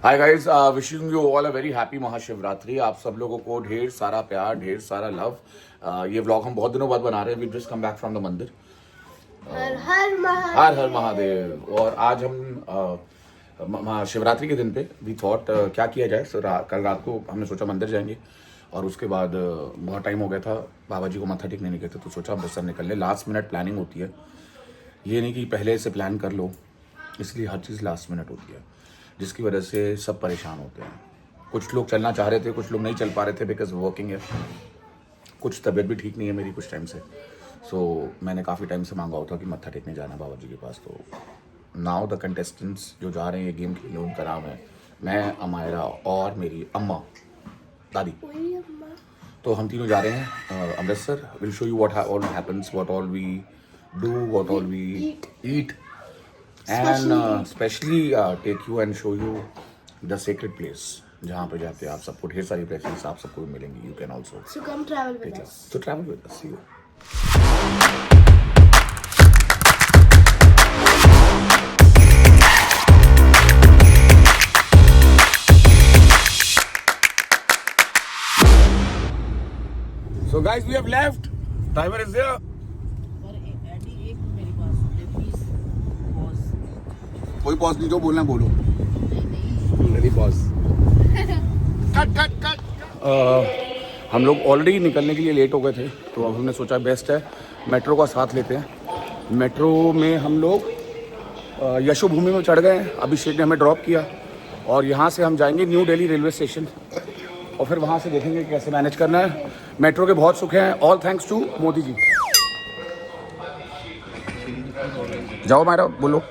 Hi guys, wishing you all a very happy Mahashivratri. आप सब लोगों को ढेर सारा प्यार, ढेर सारा लव। ये व्लॉग हम बहुत दिनों बाद बना रहे हैं। We just come back from the mandir. हर हर महादेव। हर हर महादेव। और आज हम महाशिवरात्रि के दिन पे वी थॉट क्या किया जाए। कल रात को हमने सोचा मंदिर जाएंगे और उसके बाद बहुत टाइम हो गया था, बाबा जी को माथा टेकने नहीं गए थे, तो सोचा अमृतसर निकल ले। लास्ट मिनट प्लानिंग होती है, ये नहीं कि पहले से प्लान कर लो, इसलिए हर चीज़ लास्ट मिनट होती है, जिसकी वजह से सब परेशान होते हैं। कुछ लोग चलना चाह रहे थे, कुछ लोग नहीं चल पा रहे थे बिकॉज वर्किंग है, कुछ तबीयत भी ठीक नहीं है मेरी कुछ टाइम से। सो मैंने काफ़ी टाइम से मांगा होता कि मत्था टेकने जाना है बाबा जी के पास। तो नाउ द कंटेस्टेंट्स जो जा रहे हैं ये गेम खेलने, उनका नाम है मैं, अमायरा और मेरी अम्मा दादी। तो हम तीनों जा रहे हैं Amritsar. Will show you what all happens, what all we do, what all we eat and especially take you and show you the sacred place जहाँ पे जाके आप सबको ढेर सारी blessings आप सबको मिलेंगी। You can also So come travel with us. So travel with us. See you. So guys, we have left. Driver is there. कोई पॉज नहीं, जो बोलना है बोलो। नहीं पॉज। Cut cut cut. हम लोग ऑलरेडी निकलने के लिए लेट हो गए थे, तो अब हमने सोचा बेस्ट है मेट्रो का साथ लेते हैं। मेट्रो में हम लोग यशोभूमि में चढ़ गए। अभिषेक ने हमें ड्रॉप किया और यहाँ से हम जाएंगे न्यू दिल्ली रेलवे स्टेशन और फिर वहाँ से देखेंगे कैसे मैनेज करना है। मेट्रो के बहुत सुख हैं, all thanks to Modi ji. जाओ मायरा, बोलो।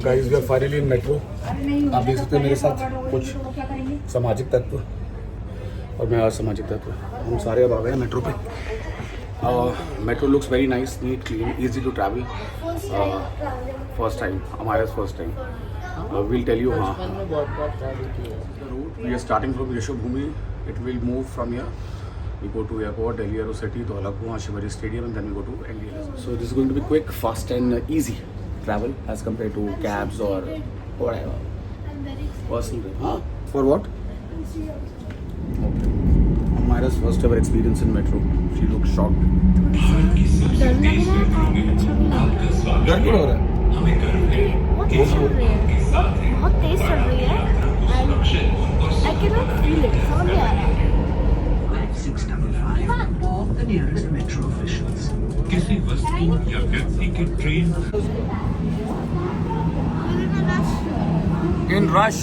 Guys we are finally in metro. आप देख सकते हैं मेरे साथ कुछ सामाजिक तत्व और मैं असामाजिक तत्व, हम सारे अब आ गए हैं मेट्रो पे। Metro looks very nice, neat, clean, easy to travel. First time, हमारा first time. Will tell you. हाँ, we are starting from Yashobhoomi, it will move from here, we go to airport, Delhi Aerocity, Dholakpur, Shivaji Stadium, and then we go to NDL. So this is going to be quick, fast and easy travel as compared to cabs or whatever. Personally, for what? Okay. Amara's first ever experience in metro. She looks shocked. डर क्यों हो रहा है? बहुत तेज चल रही है। I cannot feel it. समझ नहीं आ रहा। 655 or the nearest metro officials. किसी वस्तु या व्यक्ति की train In rush,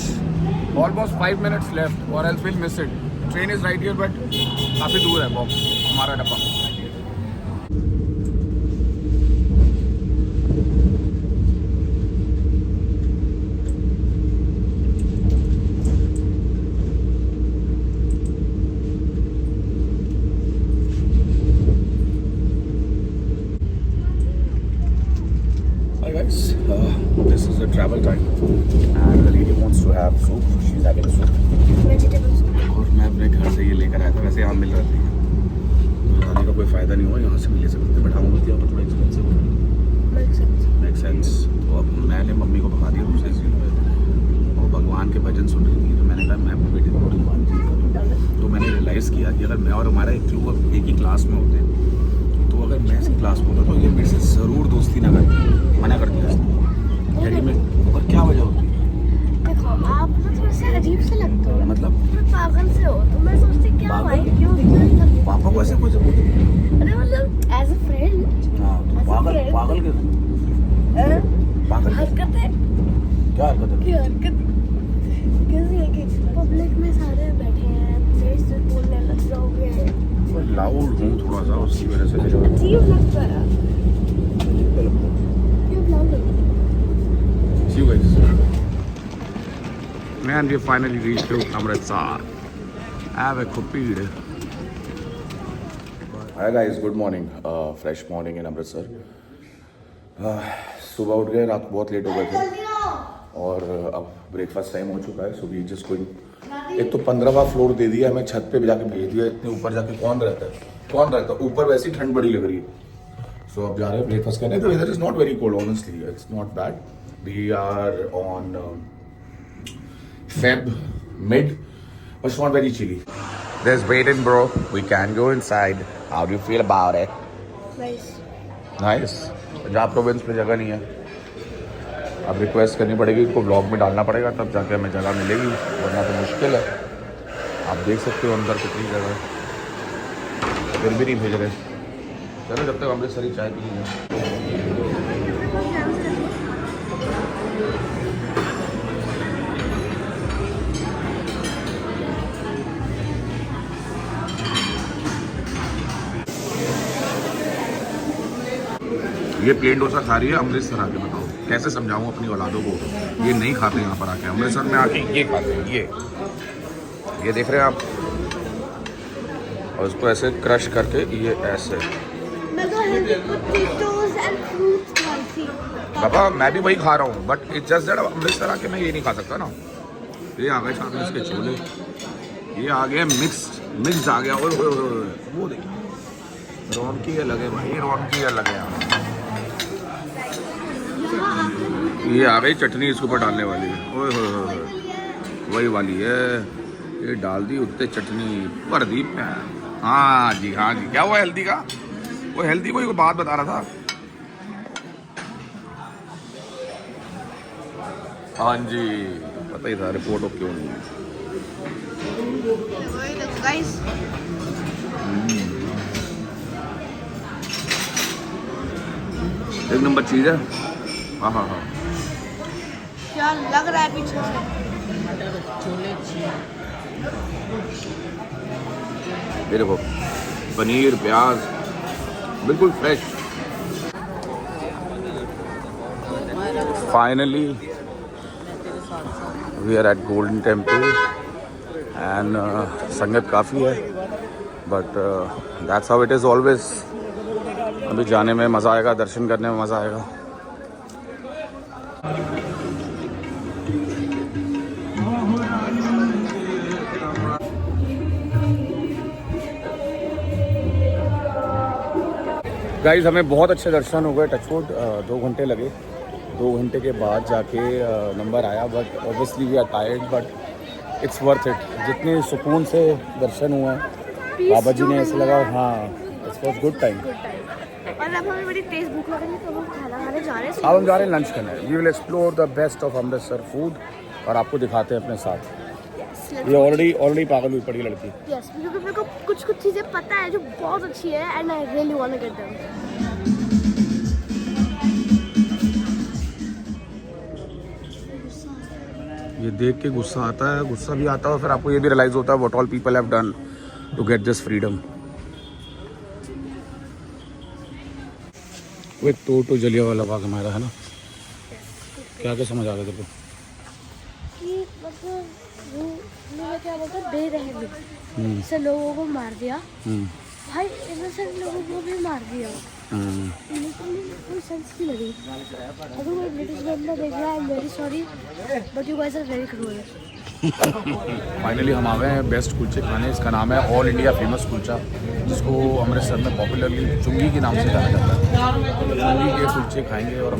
almost 5 minutes left, or else we'll miss it. Train is right here, but काफी दूर है बॉक्स हमारा डब्बा। Hi guys, this is the travel time and the lady wants to have soup. She's having soup. Vegetable soup. और मैं अपने घर से ये लेकर आया था। वैसे यहाँ मिल रही है, खाने का कोई फ़ायदा नहीं हुआ, यहाँ से भी ले सकते, बट हम यहाँ पर थोड़ा एक्सपेंसिव हो। Make sense. तो अब मैंने मम्मी को भगा दिया दूसरे सीट में, वो भगवान के भजन सुन रही थी, तो मैंने कहा मैं अपने बेटे को भगवान जी करूँ। तो मैंने रियलाइज़ किया कि अगर मैं और हमारा एक ही क्लास में होते, तो अगर मैं इसी क्लास में होता तो ये मेरे से ज़रूर दोस्ती ना करती, मना कर दिया इसने। यानी मैं, और क्या वजह होती? देखो, आप ना थोड़े से अजीब से लगते हो, मतलब पागल से हो, तो मैं सोचती क्या भाई क्यों पापा को ऐसे कोई से बोलते? अरे मतलब एज अ फ्रेंड। हाँ, तो पागल पागल के पागल हरकतें क्या हरकत है? की हरकत कैसी है कि पब्लिक में सारे बैठे हैं, तेज से बोलने लग जाओगे। लाउड हूँ थोड़ा सा, उसकी वजह से अजीब लगता है। ये ब्लॉग है। See you guys. Man, we finally reached to Amritsar. Have a kupid. Hi guys, good morning. Fresh morning in Amritsar. सुबह उठ गए, रात को बहुत लेट हो गए थे और अब ब्रेकफास्ट टाइम हो चुका है। So we just going. एक तो 15वां फ्लोर दे दिया हमें, छत पे भी जाके भेज दिया। इतने ऊपर जाके कौन रहता है? ऊपर वैसे ही ठंड बड़ी लग रही है। सो अब जा रहे हैं ब्रेकफास्ट करने. तो weather is not very cold honestly, it's not bad. We are on Feb mid, but it's not very chilly. There's waiting, bro. We can go inside. How do you feel about it? Nice. Nice. Punjab province में जगह नहीं है. अब request करनी पड़ेगी, इनको blog में डालना पड़ेगा, तब जाके हमें जगह मिलेगी, वरना तो मुश्किल है. आप देख सकते हो अंदर कितनी जगह है, फिर भी नहीं भेज रहे. चलो जब तक अमृतसरी चाय पी लेंगे. ये प्लेन डोसा खा रही है अमृतसर आके. बताओ कैसे समझाऊं अपनी औलादों को, ये नहीं खाते यहाँ पर आके. अमृतसर में आके ये खाते हैं. ये देख रहे हैं आप, और उसको ऐसे क्रश करके ये ऐसे. मैं तो healthy potatoes and fruits खाती. पापा मैं भी वही खा रहा हूँ, but it's just that Amritsar आके मैं ये नहीं खा सकता ना. ये आ गए साथ में इसके छोले, ये आ गए मिक्स आ गया. और वो देखिए रौनकी अलग है भाई, रौनकी अलग है यहाँ. ये आ गई चटनी इसके ऊपर डालने वाली है. ओए होए वही वाली है. ये डाल दी उत्ते चटनी भर दी. हाँ जी क्या हुआ हेल्दी का? वो हेल्दी कोई बात बता रहा था. हाँ जी पता ही था, रिपोर्ट ऑफ क्यों नहीं है. एक नंबर चीज है. हाँ क्या लग रहा है पीछे से? ये देखो पनीर प्याज बिल्कुल fresh. Finally we are at golden temple and संगत काफ़ी है, but that's how it is always. अभी जाने में मज़ा आएगा, दर्शन करने में मज़ा आएगा. गाइज हमें बहुत अच्छे दर्शन हो गए. टचवुड 2 घंटे लगे. 2 घंटे के बाद जाके नंबर आया, but obviously we are tired, but it's worth it. जितने सुकून से दर्शन हुए बाबा जी ने ऐसे लगा. हाँ इट्स वॉज गुड टाइम. और अब हमें बड़ी तेज भूख लग रही है, तो हम खाना खाने जा रहे हैं. अब हम जा रहे हैं लंच करने. We will explore the best of Amritsar food और आपको दिखाते हैं अपने साथ. ये ऑलरेडी पागल हुई पड़ी लड़की. यस, क्योंकि मेरे को कुछ चीज़ें पता है जो बहुत अच्छी है and I really want to get them. ये देख के गुस्सा आता है, गुस्सा भी आता है, और फिर आपको ये भी रियलाइज होता है what all people have done to get this freedom. वो तो जलियांवाला बाग हमारा है ना. क्या समझ आ गया तेरे को? कि मतलब वो लोग क्या बोलते हैं, बेरहमी से लोगों को मार दिया. भाई इनोसेंट लोगों को भी मार दिया. कोई सेंस नहीं लगी. अगर कोई ब्रिटिश बंदा देख रहा है, I am very sorry, but you guys are very cruel. Finally हम आ गए हैं बेस्ट कुलचे खाने. इसका नाम है ऑल इंडिया फेमस कुलचा, जिसको अमृतसर में पॉपुलरली चुंगी के नाम से जाना जाता है. चुंगी के कुलचे खाएंगे और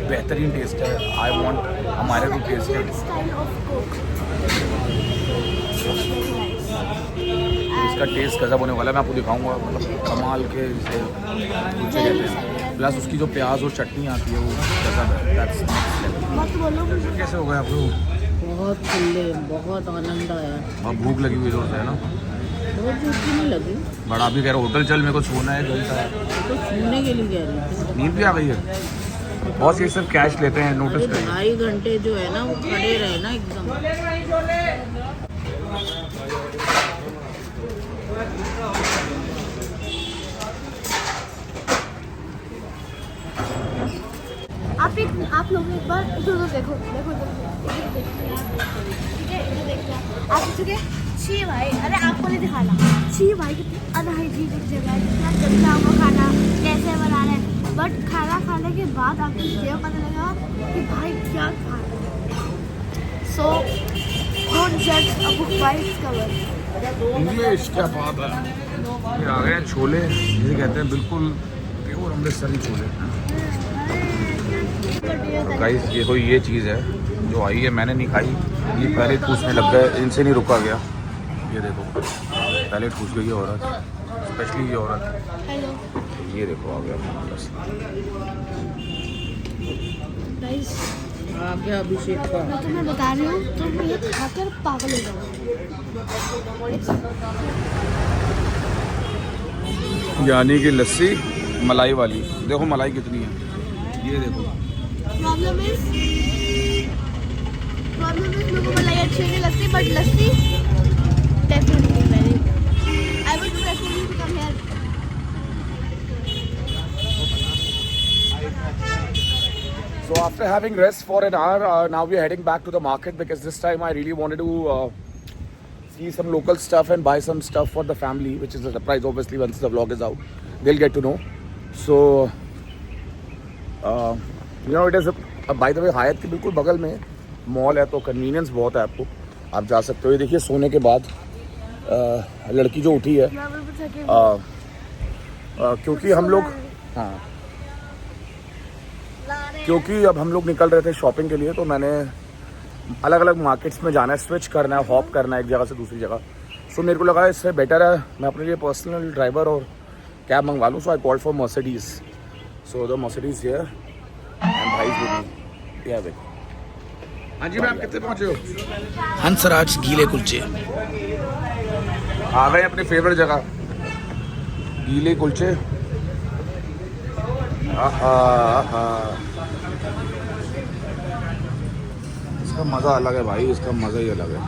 बेहतरीन टेस्ट है. आई वांट हमारे को टेस्ट है. इसका टेस्ट गजब होने वाला है. मैं आपको दिखाऊंगा, मतलब कमाल के इसे कुलचे कहते हैं. प्लस उसकी जो प्याज और चटनी आती है वो गजब है. कैसे हो गए आप लोग? बहुत खुले, बहुत आनंद आया. अब भूख लगी हुई जोर से है ना? बहुत भूख नहीं लगी. बड़ा आप भी कह रहे होटल चल, मेरे को सोना है जल्दी सा. तो सोने के लिए कह रही थी. नींद भी आ गई है. बहुत ये सिर्फ कैश लेते हैं, नोटिस करें. 2.5 घंटे जो है ना वो खड़े रहे ना एकदम. आप लोग एक बार इधर देखो. ठीक है, इधर देखना. आप सोचोगे छी भाई, अरे आपको नहीं दिखाना. छी भाई कितनी अनहाइजीनिक जगह है, कितना गंदा वो खाना कैसे बना रहे हैं. बट खाना खाने के बाद आपको ये पता लगा कि भाई क्या खा रहे हैं. सो डोंट जज a book by its cover. English क्या बात है. ये आ गए छोले, जिसे कहते हैं बिल्कुल प्योर और अमृतसरी छोले। गाइस देखो ये चीज़ है जो आई है, मैंने नहीं खाई, ये पहले ठूसने लग गए, इनसे नहीं रुका गया। ये देखो पहले ठूस गई है औरत, स्पेशली ये औरत। ये देखो आ गया बस। गाइस आ गया अभिषेक का। मैं तुम्हें बता रही हूँ, तुम ये खाकर पागल हो जाओगे। यानी कि लस्सी मलाई वाली, देखो मलाई कितनी है, ये देखो। प्रॉब्लम इज मेरे को मलाई अच्छी नहीं लगती, but lassi definitely very. I would prefer you to come here. So after having rest for an hour, now we are heading back to the market because this time I really wanted to see some local stuff and buy some stuff for the family, which is a surprise obviously once the vlog is out. They'll get to know. So, you know, it is by the way Hyatt के बिल्कुल बगल में mall है, तो convenience बहुत है आपको, आप जा सकते हो। ये देखिए सोने के बाद लड़की जो उठी है, क्योंकि हम लोग क्योंकि अब हम लोग निकल रहे थे शॉपिंग के लिए, तो मैंने अलग अलग मार्केट्स में जाना है, स्विच करना है, हॉप करना है एक जगह से दूसरी जगह। सो मेरे को लगा इससे बेटर है मैं अपने लिए पर्सनल ड्राइवर और कैब मंगवा लूँ। So I called for Mercedes. So the Mercedes here and भाई विद मी। या देखो। हाँ जी मैम, कितने पहुँचे हो? हंसराज गीले कुलचे आ गए अपनी फेवरेट जगह, गीले कुलचे। इसका मज़ा अलग है भाई, इसका मज़ा ही अलग है।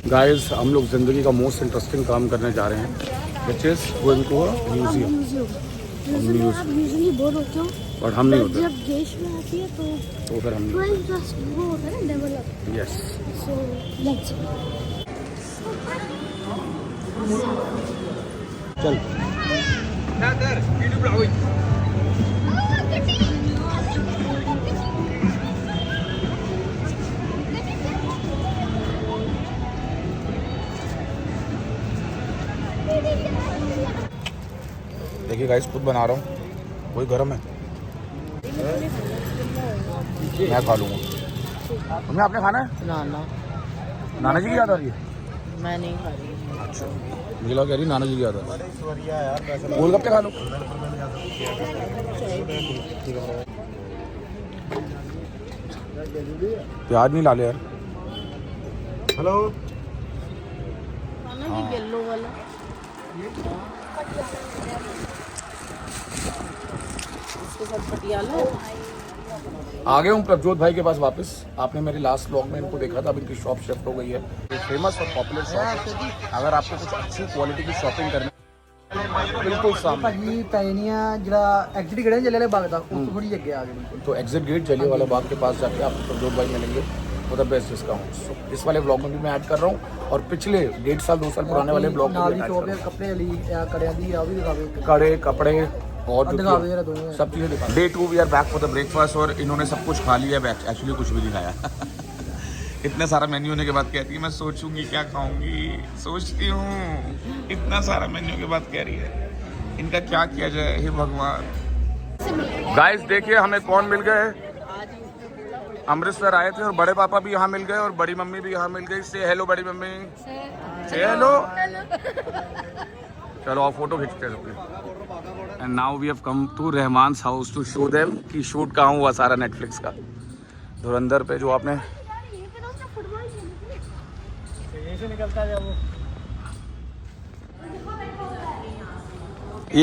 गाइस हम लोग ज़िंदगी का मोस्ट इंटरेस्टिंग काम करने जा रहे हैं, which is going to a museum. Bore होते हो और हम नहीं होते, जब देश में आती है तो फिर हम थोड़ा इंटरेस्ट वो होता है ना, डेवलप। यस। सो लेट्स चल देखिए गाइस, खुद बना रहा हूँ, वही गरम है, मैं खा लूँगा। तुमने आपने खाना है? नाना जी की याद आ रही है? मैं नहीं खा रही। अच्छा, मुझे लगा कह रही नाना जी की याद आ रही है। गोलगप्पे खा लो। प्याज नहीं ला ले यार। हेलो। खाना ये येलो वाला। इसके साथ पटियाला। आ गए हूँ प्रभजोत भाई के पास वापस। आपने मेरे लास्ट व्लॉग में इनको देखा था, अब इनकी शॉप शिफ्ट हो गई है। फेमस और पॉपुलर शॉप है। अगर आपको कुछ अच्छी क्वालिटी की शॉपिंग करनी, बिल्कुल सामने ਭਾਜੀ ਪੈਣੀ ਆ ਜਿਹੜਾ ਐਗਜ਼ਿਟ ਗੇਟ ਹੈ ਜਲਿਆਂਵਾਲੇ ਬਾਗ ਦਾ, ਉਸ ਤੋਂ ਥੋੜੀ ਅੱਗੇ ਆ ਗਏ ਬਿਲकुल। तो एग्जिट गेट जलियांवाला बाग के पास जाके आपको प्रभजोत भाई मिलेंगे, वो द बेस्ट डिस्काउंट। सो इस वाले ब्लॉग में भी मैं ऐड कर रहा हूँ, और पिछले 1.5 साल 2 साल पुराने वाले ब्लॉग में ਨਾਲ भी ਦੀ ऐड ਸ਼ੋਪ कर ਹੈ रहा हूँ। ਕੱਪੜੇ ਵਾਲੀ ਆ ਕੜਿਆਂ ਦੀ ਆ, ਉਹ ਵੀ ਦਿਖਾਵੇ। कड़े कपड़े और दिखावे जरा दोनों। सब चीज़ें दिखा। Day 2 we are back for the breakfast, और इन्होंने सब कुछ खा लिया, एक्चुअली कुछ भी नहीं खाया। इतना सारा मेन्यू होने के बाद कहती है मैं सोचूंगी क्या खाऊंगी, सोचती हूँ। इतना सारा मेन्यू के बाद कह रही है, इनका क्या किया जाए, हे भगवान। गाइस देखिए हमें कौन मिल गए। अमृतसर आए थे और बड़े पापा भी यहाँ मिल गए और बड़ी मम्मी भी यहाँ मिल गई। से हेलो बड़ी मम्मी, से हेलो। चलो आप फोटो खींचते हैं। And now we have come to Rahman's house to show them कि शूट कहाँ हुआ सारा नेटफ्लिक्स का। धुरंधर पे जो आपने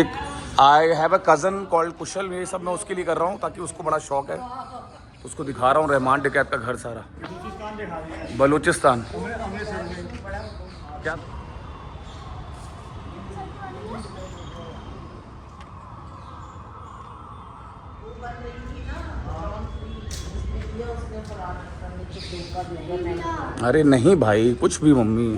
एक I have a cousin called Kushal, ये सब मैं उसके लिए कर रहा हूँ ताकि उसको बड़ा शौक है, तो उसको दिखा रहा हूँ रहमान डिकैत का घर सारा। बलूचिस्तान क्या? अरे नहीं भाई, कुछ भी मम्मी।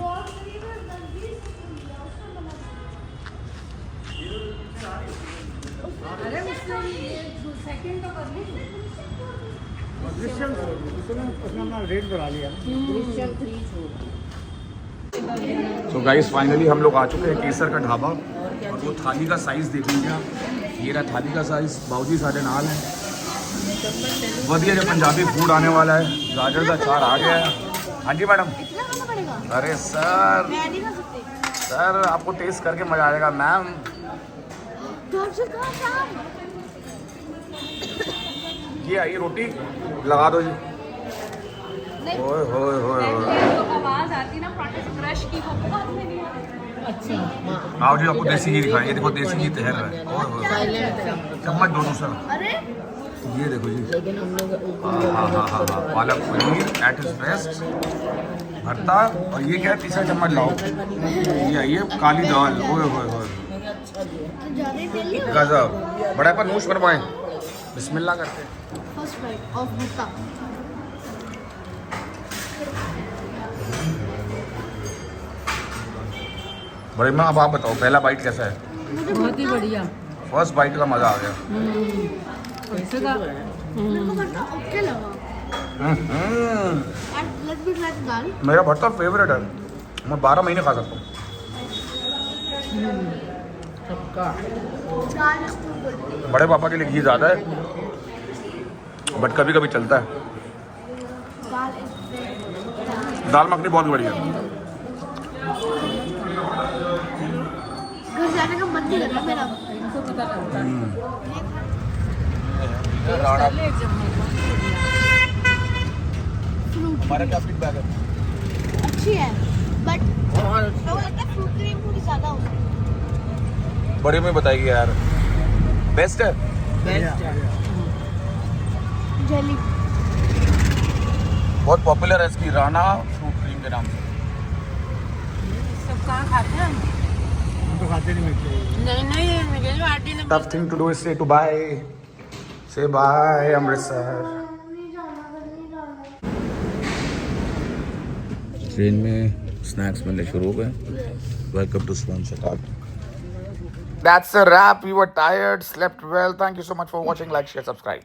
कंप्लीट करा लिया। दृश्यम 3 छोड़ तो गाइस फाइनली हम लोग आ चुके हैं केसर का ढाबा और वो थाली का साइज देख लीजिए आप। ये रहा थाली का साइज। बाबूजी साढ़े नाल है वधिया जो पंजाबी फूड आने वाला है। गाजर का अचार आ गया है। हाँ जी मैडम। इतना खाना पड़ेगा? अरे सर मैं नहीं खा सकती। सर आपको टेस्ट करके मजा आएगा मैम। दर्शन का शाम। ये आई रोटी लगा दो जी। नहीं। ओए होए होए होए। आवाज आती ना प्रोटेस्ट क्रश की वो बहुत में नहीं आती। अच्छा आओ जी आपको देसी घी दिखाएं। ये देखो देसी घी तैर रहा है। ओए होए। साइलेंट चम्मच दो दूसरा। अरे ये देखो जी। लेकिन हम लोग हाँ palak paneer eight is best भरता। और ये क्या है तीसरा चम्मच लाओ। ये आइए काली दाल। ओए होए होए तो ज्यादा ही तेल नहीं होगा। गजब। बड़ा पर नूश बनवाएं। बिस्मिल्लाह करते हैं। फर्स्ट बाइट ऑफ भुट्टा। बड़े माँ अब आप बताओ पहला बाइट कैसा है। बहुत ही बढ़िया। फर्स्ट बाइट का मजा आ गया। कैसे का मेरे को भुट्टा ओके लगा। And let's be try the dal. मेरा भरता फेवरेट है। मैं 12 महीने खा सकता हूँ। सबका दाल इज टू गुड। बड़े पापा के लिए घी ज़्यादा है बट कभी कभी चलता है। दाल इज दाल मखनी बहुत बढ़िया है। घर जाने का मन नहीं कर रहा मेरा। फ्रूट हमारा क्या फीडबैक है। अच्छी है बट मेरे को लगता है फ्रूट क्रीम थोड़ी ज्यादा हो सकती है। बड़े में बताइए यार बेस्ट है। बेस्ट है। जेली बहुत पॉपुलर है इसकी राणा फ्रूट क्रीम के नाम से। सब कहाँ खाते हैं? हम तो खाते नहीं मिलते। नहीं मेरे जो आंटी ने tough thing to do is say to bye say bye Amritsar. Train में स्नैक्स मिलने शुरू हो गए। वेलकम टू स्वन शताब्दी। That's a wrap. We were tired, slept well. Thank you so much for watching. Like, share, subscribe.